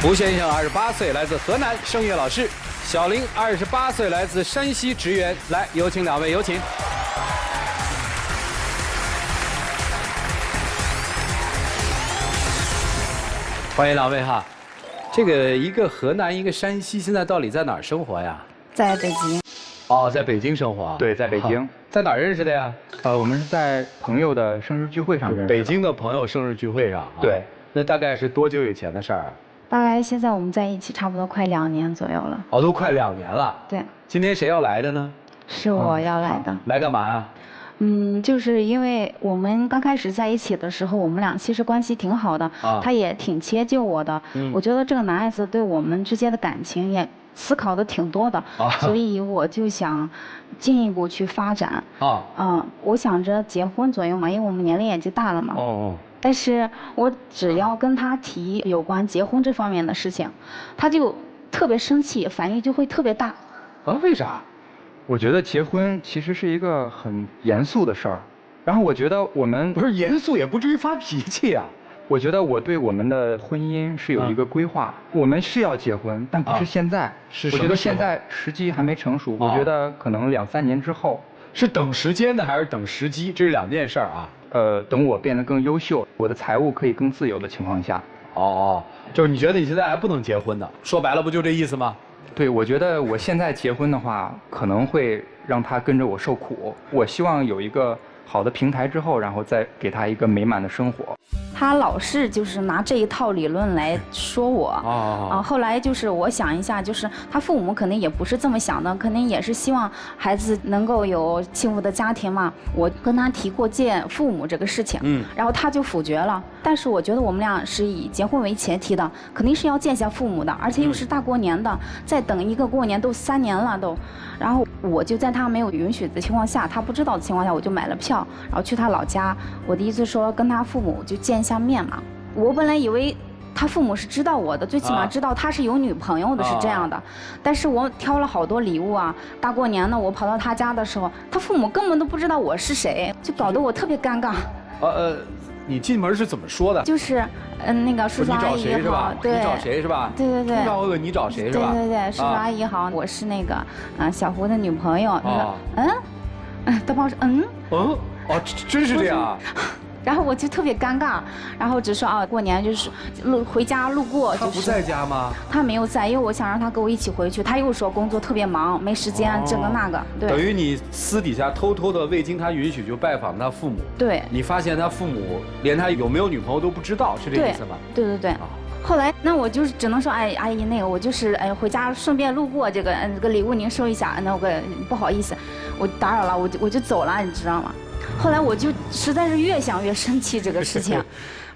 吴先生28岁，来自河南，声乐老师；小林28岁，来自山西职员。来，有请两位，有请。欢迎两位哈。这个一个河南，一个山西，现在到底在哪儿生活呀？在北京。哦，在北京生活。对，在北京。在哪儿认识的呀？我们是在朋友的生日聚会上认识的。北京的朋友生日聚会上。对。那大概是多久以前的事儿？大概现在我们在一起差不多快2年左右了。哦，都快2年了。对。今天谁要来的呢？是我要来的。来干嘛呀？就是因为我们刚开始在一起的时候，我们俩其实关系挺好的，他也挺迁就我的。我觉得这个男孩子对我们之间的感情也思考的挺多的，所以我就想进一步去发展。我想着结婚左右嘛，因为我们年龄也就大了嘛。但是我只要跟他提有关结婚这方面的事情，他就特别生气，反应就会特别大。为啥？我觉得结婚其实是一个很严肃的事儿，然后我觉得我们不是严肃，也不至于发脾气啊。我觉得我对我们的婚姻是有一个规划，我们是要结婚，但不是现在。是我觉得现在时机还没成熟，我觉得可能2、3年之后。是等时间的还是等时机？这是2件事啊。等我变得更优秀，我的财务可以更自由的情况下。就是你觉得你现在还不能结婚的？说白了不就这意思吗？对，我觉得我现在结婚的话，可能会让他跟着我受苦。我希望有一个好的平台之后，然后再给他一个美满的生活。他老是就是拿这一套理论来说我。后来就是我想一下，就是他父母肯定也不是这么想的，肯定也是希望孩子能够有幸福的家庭嘛。我跟他提过见父母这个事情，然后他就否决了。但是我觉得我们俩是以结婚为前提的，肯定是要见一下父母的，而且又是大过年的，再等一个过年都3年了都。然后我就在他没有允许的情况下，他不知道的情况下，我就买了票，然后去他老家。我的意思说跟他父母就见一下面嘛。我本来以为他父母是知道我的，最起码知道他是有女朋友的，是这样的。但是我挑了好多礼物啊，大过年的我跑到他家的时候，他父母根本都不知道我是谁，就搞得我特别尴尬。你进门是怎么说的？就是，那个叔叔阿姨好，对，你找谁是吧？对。通常会问你找谁是吧？对，叔叔阿姨好，我是那个，小胡的女朋友。他说，他帮我说，真是这样啊。然后我就特别尴尬，然后只说过年就是回家路过。他不在家吗？他没有在，因为我想让他跟我一起回去。他又说工作特别忙，没时间这个那个。对。等于你私底下偷偷的未经他允许就拜访他父母。对。你发现他父母连他有没有女朋友都不知道，是这意思吗？对。后来那我就只能说，阿姨那个我就是回家顺便路过这个礼物您收一下，那个不好意思，我打扰了，我就走了，你知道吗？后来我就实在是越想越生气这个事情，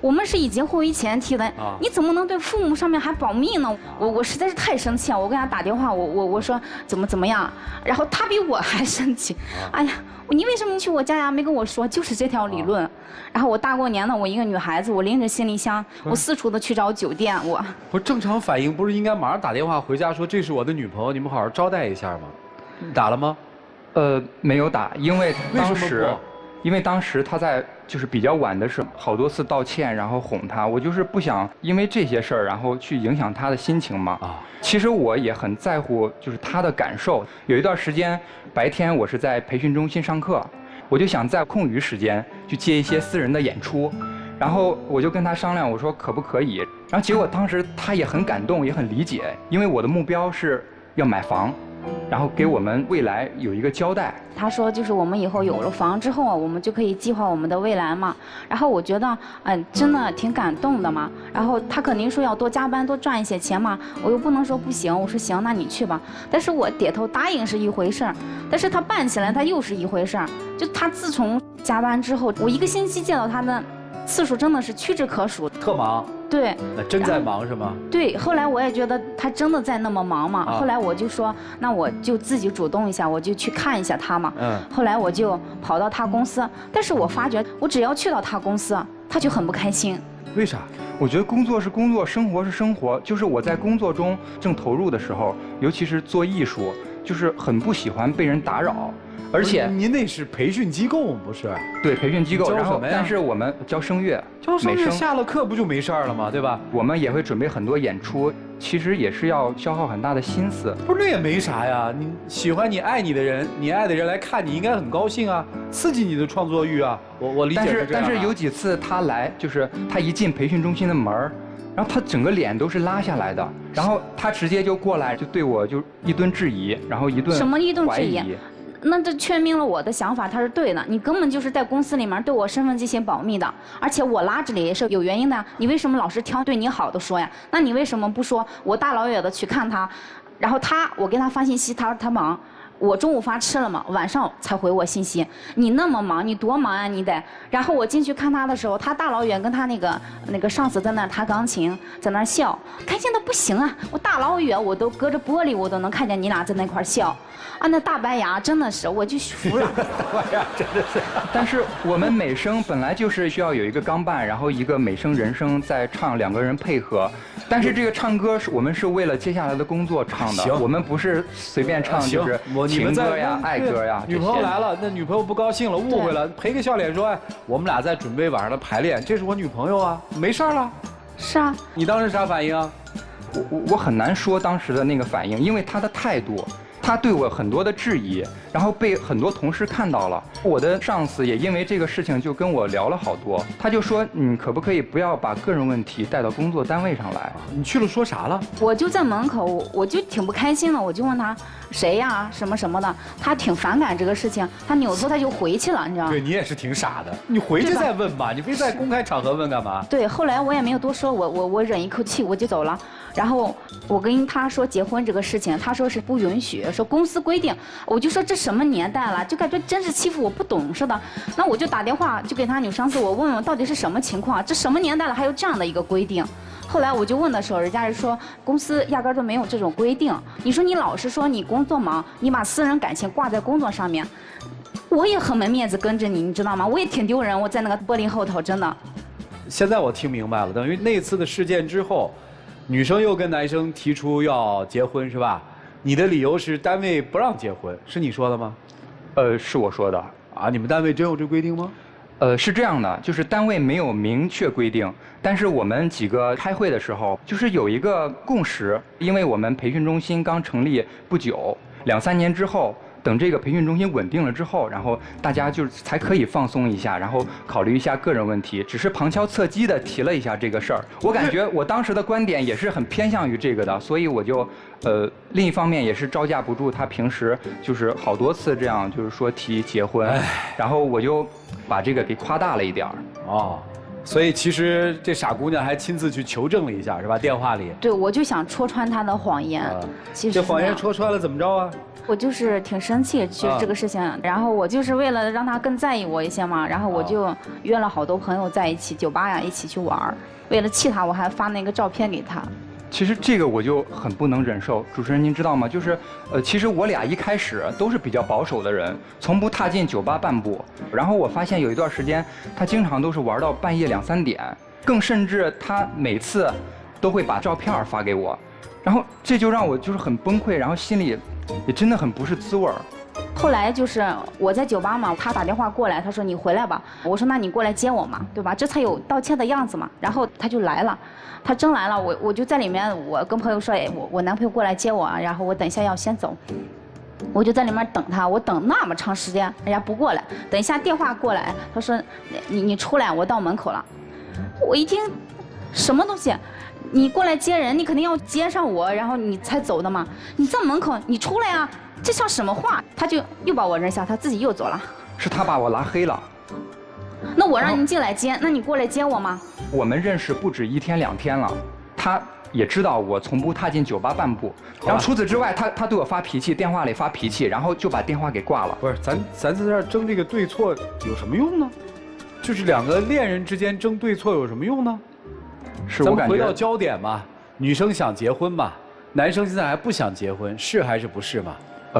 我们是以结婚为前提的，你怎么能对父母上面还保密呢？我实在是太生气了，我跟他打电话，我说怎么样，然后他比我还生气，哎呀，你为什么去我家呀？没跟我说，就是这条理论。然后我大过年的，我一个女孩子，我拎着行李箱，我四处的去找酒店，我不正常反应不是应该马上打电话回家说这是我的女朋友，你们好好招待一下吗？打了吗？没有打，因为当时他在就是比较晚的时候，好多次道歉，然后哄他，我就是不想因为这些事儿，然后去影响他的心情嘛。其实我也很在乎就是他的感受。有一段时间白天我是在培训中心上课，我就想在空余时间去接一些私人的演出，然后我就跟他商量，我说可不可以？然后结果当时他也很感动，也很理解，因为我的目标是要买房。然后给我们未来有一个交代。他说，就是我们以后有了房之后啊，我们就可以计划我们的未来嘛。然后我觉得，真的挺感动的嘛。然后他肯定说要多加班，多赚一些钱嘛。我又不能说不行，我说行，那你去吧。但是我点头答应是一回事儿，但是他办起来他又是一回事儿。就他自从加班之后，我1个星期见到他的次数真的是屈指可数，特忙。对，那真在忙是吗？对，后来我也觉得他真的在那么忙嘛。后来我就说，那我就自己主动一下，我就去看一下他嘛。后来我就跑到他公司，但是我发觉我只要去到他公司，他就很不开心。为啥？我觉得工作是工作，生活是生活。就是我在工作中正投入的时候，尤其是做艺术，就是很不喜欢被人打扰。而且您那是培训机构不是？对，培训机构，然后但是我们教声乐，教声乐下了课不就没事了吗？对吧？我们也会准备很多演出，其实也是要消耗很大的心思。不是，那也没啥呀。你喜欢你爱你的人，你爱的人来看你，应该很高兴啊，刺激你的创作欲啊。我理解是这样。但是有几次他来，就是他一进培训中心的门儿，然后他整个脸都是拉下来的，然后他直接就过来就对我就一顿质疑，然后一顿什么一顿质疑。那这确明了我的想法，他是对的。你根本就是在公司里面对我身份进行保密的，而且我拉这里也是有原因的。你为什么老是挑对你好的说呀？那你为什么不说我大老远的去看他，然后我给他发信息，他说他忙。我中午发吃了嘛，晚上才回我信息。你那么忙，你多忙啊，你得。然后我进去看他的时候，他大老远跟他那个上司在那弹钢琴，在那笑，开心的不行啊！我大老远我都隔着玻璃，我都能看见你俩在那块笑，啊，那大白牙真的是，我就服了。大白牙真的是。但是我们美声本来就是需要有一个钢伴，然后一个美声人声在唱，两个人配合。但是这个唱歌我们是为了接下来的工作唱的，我们不是随便唱，就是情歌呀、爱歌呀。女朋友来了，那女朋友不高兴了，误会了，赔个笑脸说：“哎，我们俩在准备晚上的排练，这是我女朋友啊，没事了。”是啊。你当时啥反应啊？我很难说当时的那个反应，因为他的态度。他对我很多的质疑，然后被很多同事看到了。我的上司也因为这个事情就跟我聊了好多，他就说你可不可以不要把个人问题带到工作单位上来？你去了说啥了？我就在门口，我就挺不开心的，我就问他谁呀，什么什么的，他挺反感这个事情，他扭头他就回去了，你知道吗？对你也是挺傻的，你回去再问吧，你非在公开场合问干嘛？对，后来我也没有多说，我忍一口气我就走了。然后我跟他说结婚这个事情，他说是不允许，说公司规定。我就说这什么年代了，就感觉真是欺负我不懂似的。那我就打电话就给他女上司，我问问到底是什么情况，这什么年代了还有这样的一个规定。后来我就问的时候，人家是说公司压根都没有这种规定。你说你老是说你工作忙，你把私人感情挂在工作上面，我也很没面子跟着你，你知道吗？我也挺丢人，我在那个玻璃后头，真的。现在我听明白了，等于那次的事件之后，女生又跟男生提出要结婚是吧？你的理由是单位不让结婚，是你说的吗？是我说的。啊，你们单位真有这规定吗？是这样的，就是单位没有明确规定，但是我们几个开会的时候，就是有一个共识，因为我们培训中心刚成立不久，2、3年之后。等这个培训中心稳定了之后，然后大家就才可以放松一下，然后考虑一下个人问题。只是旁敲侧击的提了一下这个事儿，我感觉我当时的观点也是很偏向于这个的，所以我就，另一方面也是招架不住他平时就是好多次这样就是说提结婚，然后我就把这个给夸大了一点儿。哦。所以其实这傻姑娘还亲自去求证了一下，是吧？电话里。对，我就想戳穿她的谎言。其实这谎言戳穿了怎么着啊？我就是挺生气，就是这个事情。然后我就是为了让她更在意我一些嘛，然后我就约了好多朋友在一起，酒吧呀一起去玩。为了气她，我还发那个照片给她。其实这个我就很不能忍受，主持人您知道吗？就是，其实我俩一开始都是比较保守的人，从不踏进酒吧半步。然后我发现有一段时间，他经常都是玩到半夜2、3点，更甚至他每次都会把照片发给我，然后这就让我就是很崩溃，然后心里也真的很不是滋味儿。后来就是我在酒吧嘛，他打电话过来，他说你回来吧。我说那你过来接我嘛，对吧？这才有道歉的样子嘛。然后他就来了，他真来了，我就在里面，我跟朋友说，哎，我男朋友过来接我啊，然后我等一下要先走，我就在里面等他，我等那么长时间，人家不过来，等一下电话过来，他说你出来，我到门口了。我一听，什么东西？你过来接人，你肯定要接上我，然后你才走的嘛。你在门口，你出来啊！这像什么话？他就又把我扔下，他自己又走了。是他把我拉黑了。那我让你进来接，那你过来接我吗？我们认识不止1天2天了，他也知道我从不踏进酒吧半步。然后除此之外，他对我发脾气，电话里发脾气，然后就把电话给挂了。不是，咱在这儿争这个对错有什么用呢？就是2个恋人之间争对错有什么用呢？是咱们回到焦点嘛，女生想结婚嘛，男生现在还不想结婚，是还是不是嘛？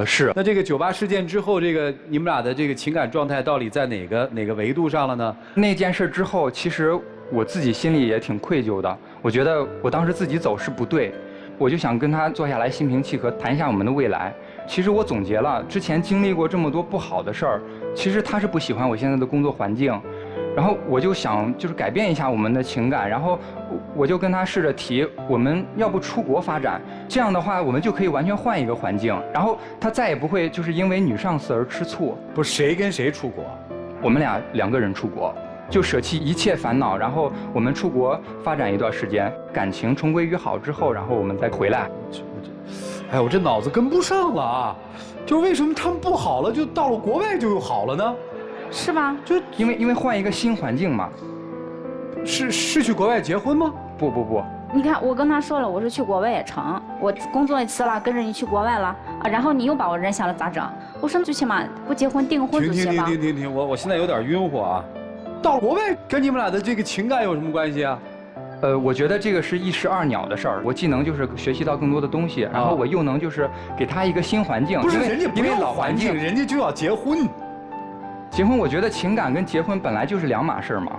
是。那这个酒吧事件之后，这个你们俩的这个情感状态到底在哪个维度上了呢？那件事之后，其实我自己心里也挺愧疚的。我觉得我当时自己走是不对，我就想跟他坐下来心平气和谈一下我们的未来。其实我总结了，之前经历过这么多不好的事儿，其实他是不喜欢我现在的工作环境，然后我就想就是改变一下我们的情感，然后我就跟他试着提，我们要不出国发展，这样的话我们就可以完全换一个环境，然后他再也不会就是因为女上司而吃醋。不是谁跟谁出国？我们两个人出国，就舍弃一切烦恼，然后我们出国发展一段时间，感情重归于好之后，然后我们再回来。哎，我这脑子跟不上了啊！就为什么他们不好了，就到了国外就又好了呢？是吧？就因为换一个新环境嘛。是去国外结婚吗？不。你看，我跟他说了，我说去国外也成，我工作也辞了，跟着你去国外了啊，然后你又把我扔下了，咋整？我说最起码不结婚订个婚就行吧。停，我现在有点晕乎啊！到国外跟你们俩的这个情感有什么关系啊？我觉得这个是一石二鸟的事儿。我既能就是学习到更多的东西，然后我又能就是给他一个新环境。不是人家因为老环境，人家就要结婚。结婚，我觉得情感跟结婚本来就是两码事嘛。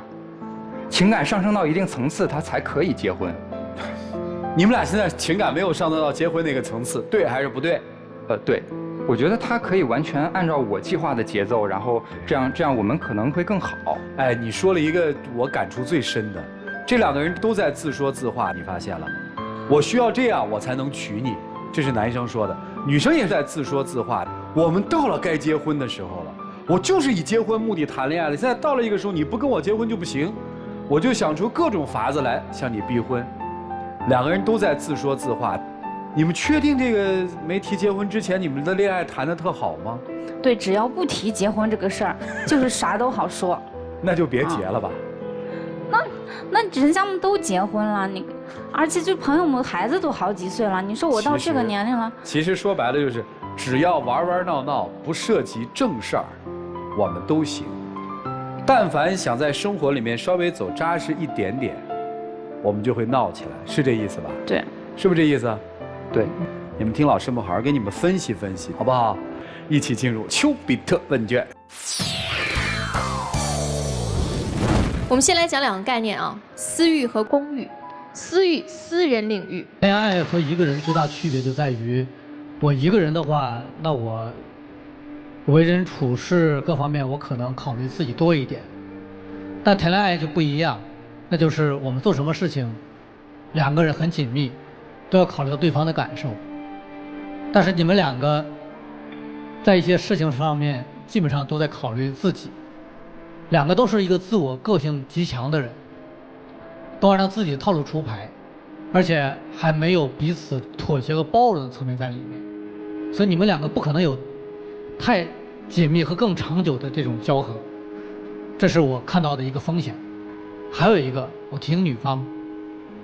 情感上升到一定层次，他才可以结婚。你们俩现在情感没有上升到结婚那个层次，对还是不对？对，我觉得他可以完全按照我计划的节奏，然后这样我们可能会更好。哎，你说了一个我感触最深的，这两个人都在自说自话，你发现了吗？我需要这样我才能娶你，这是男生说的，女生也在自说自话。我们到了该结婚的时候了，我就是以结婚目的谈恋爱的，现在到了一个时候，你不跟我结婚就不行，我就想出各种法子来向你逼婚。两个人都在自说自话，你们确定这个没提结婚之前，你们的恋爱谈得特好吗？对，只要不提结婚这个事儿，就是啥都好说。那就别结了吧。那人家们都结婚了，而且就朋友们孩子都好几岁了，你说我到这个年龄了，其实说白了就是，只要玩玩闹闹，不涉及正事儿，我们都行。但凡想在生活里面稍微走扎实一点点，我们就会闹起来，是这意思吧？对，是不是这意思？对，你们听老师们好好给你们分析分析，好不好？一起进入丘比特问卷。我们先来讲两个概念啊，私域和公域。私域，私人领域。恋爱和一个人最大区别就在于，我一个人的话，那我为人处事各方面我可能考虑自己多一点，但谈恋爱就不一样，那就是我们做什么事情，两个人很紧密，都要考虑到对方的感受。但是你们两个在一些事情上面基本上都在考虑自己，两个都是一个自我个性极强的人，都按照自己的套路出牌，而且还没有彼此妥协和包容的层面在里面，所以你们两个不可能有太紧密和更长久的这种交合，这是我看到的一个风险。还有一个，我提醒女方，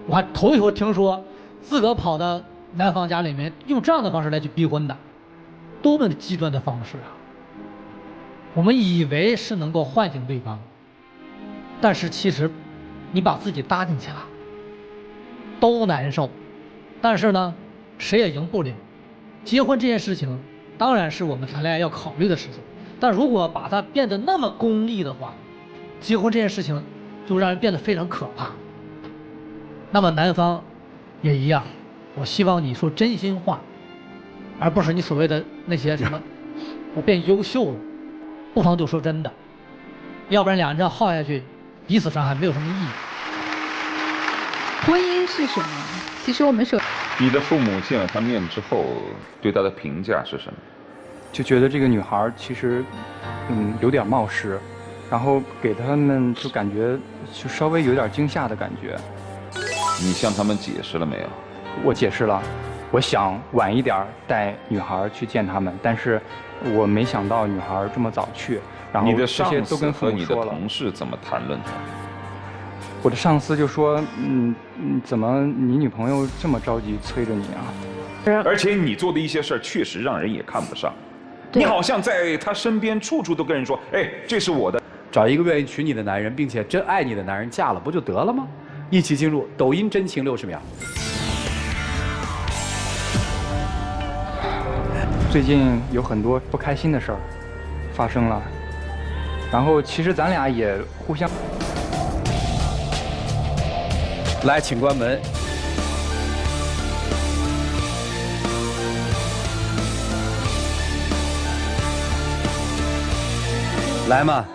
我还头一回听说自个跑到男方家里面用这样的方式来去逼婚的，多么极端的方式啊！我们以为是能够唤醒对方，但是其实你把自己搭进去了，都难受。但是呢，谁也赢不了。结婚这件事情当然是我们谈恋爱要考虑的事情，但如果把它变得那么功利的话，结婚这件事情就让人变得非常可怕。那么男方也一样，我希望你说真心话，而不是你所谓的那些什么我变优秀了，不妨就说真的，要不然两人这样耗下去，彼此伤害没有什么意义。婚姻是什么？其实我们说，你的父母见了他面之后，对他的评价是什么？就觉得这个女孩其实，有点冒失，然后给他们就感觉就稍微有点惊吓的感觉。你向他们解释了没有？我解释了，我想晚一点带女孩去见他们，但是我没想到女孩这么早去，然后这些都跟父母说了。你的上司和你的同事怎么谈论他？我的上司就说，怎么你女朋友这么着急催着你啊？而且你做的一些事儿确实让人也看不上。你好像在他身边处处都跟人说，哎，这是我的。找一个愿意娶你的男人，并且真爱你的男人嫁了，不就得了吗？一起进入抖音真情60秒。最近有很多不开心的事儿发生了，然后其实咱俩也互相。来，请关门。来嘛，